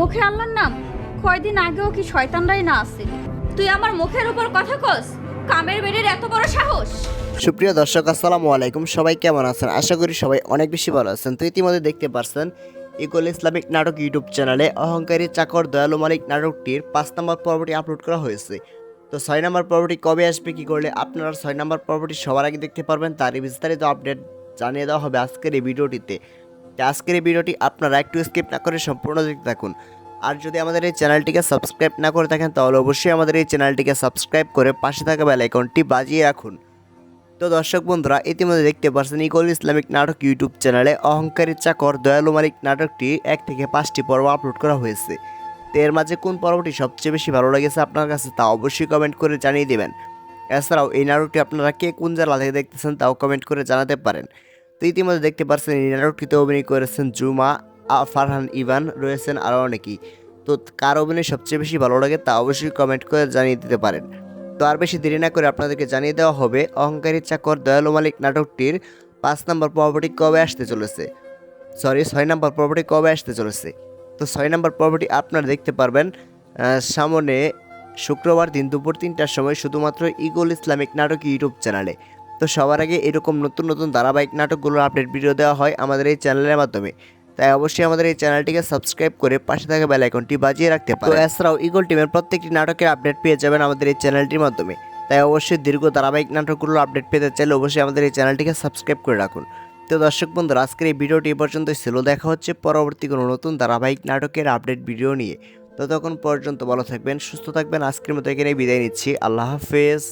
মুখে আল্লাহর নাম, কয়দিন আগেও কি শয়তানরাই না আছে? তুই আমার মুখের উপর কথা কস? কামের বেড়ের এত বড় সাহস! সুপ্রিয় দর্শক, আসসালামু আলাইকুম। সবাই কেমন আছেন? আশা করি সবাই অনেক বেশি ভালো আছেন। তো ইতিমধ্যে দেখতে পারছেন ইকুয়াল ইসলামিক নাটক ইউটিউব চ্যানেলে অহংকারী চাকর দয়ালু মালিক নাটকটির ৫ নম্বর পর্বটি আপলোড করা হয়েছে। তো ৬ নম্বর পর্বটি কবে আসবে, কি করলে আপনারা ৬ নম্বর পর্বটি সবার আগে দেখতে পারবেন, তারই বিস্তারিত আপডেট জানিয়ে দেওয়া হবে আজকের এই ভিডিওটিতে। তো আজকের এই ভিডিওটি আপনারা একটু স্কিপ না করে সম্পূর্ণ দেখতে থাকুন। আর যদি আমাদের এই চ্যানেলটিকে সাবস্ক্রাইব না করে থাকেন তাহলে অবশ্যই আমাদের এই চ্যানেলটিকে সাবস্ক্রাইব করে পাশে থাকা বেল আইকনটি বাজিয়ে রাখুন। তো দর্শক বন্ধুরা, ইতিমধ্যে দেখতে পাচ্ছেন ইকুয়াল ইসলামিক নাটক ইউটিউব চ্যানেলে অহংকারী চাকর দয়ালু মালিক নাটকটি ১ থেকে ৫টি পর্ব আপলোড করা হয়েছে। তো এর মাঝে কোন পর্বটি সবচেয়ে বেশি ভালো লেগেছে আপনার কাছে তা অবশ্যই কমেন্ট করে জানিয়ে দেবেন। এছাড়াও এই নাটকটি আপনারা কে কোন জেলা থেকে দেখতেছেন তাও কমেন্ট করে জানাতে পারেন। তো ইতিমধ্যে দেখতে পাচ্ছেন এই নাটকটিতে অভিনয় করেছেন জুমা, ফারহান, ইভান, রয়েছেন আরও অনেকেই। তো কার অভিনয় সবচেয়ে বেশি ভালো লাগে তা অবশ্যই কমেন্ট করে জানিয়ে দিতে পারেন। তো আর বেশি দেরি না করে আপনাদেরকে জানিয়ে দেওয়া হবে অহংকারী চাকর দয়ালু মালিক নাটকটির ৫ নম্বর পর্বটি কবে আসতে চলেছে, ৬ নম্বর পর্বটি কবে আসতে চলেছে। তো ৬ নম্বর পর্বটি আপনারা দেখতে পারবেন সামনে শুক্রবার দিন দুপুর ৩টার সময় শুধুমাত্র ইকুয়াল ইসলামিক নাটক ইউটিউব চ্যানেলে। তো সবার আগে এরকম নতুন নতুন ধারাবাহিক নাটকগুলোর আপডেট ভিডিও দেওয়া হয় আমাদের এই চ্যানেলের মাধ্যমে। তাই অবশ্যই আমাদের এই চ্যানেলটিকে সাবস্ক্রাইব করে পাশে থাকা বেল আইকনটি বাজিয়ে রাখতে পারেন। তো এছাড়াও ইগল টিমের প্রত্যেকটি নাটকের আপডেট পেয়ে যাবেন আমাদের এই চ্যানেলটির মাধ্যমে। তাই অবশ্যই দীর্ঘ ধারাবাহিক নাটকগুলোর আপডেট পেতে চাইলে অবশ্যই আমাদের এই চ্যানেলটিকে সাবস্ক্রাইব করে রাখুন। তো দর্শক বন্ধুরা, আজকের এই ভিডিওটি এ পর্যন্তই ছিল। দেখা হচ্ছে পরবর্তী কোনো নতুন ধারাবাহিক নাটকের আপডেট ভিডিও নিয়ে। ততক্ষণ পর্যন্ত ভালো থাকবেন, সুস্থ থাকবেন। আজকের মতো এখানেই বিদায় নিচ্ছি। আল্লাহ হাফেজ।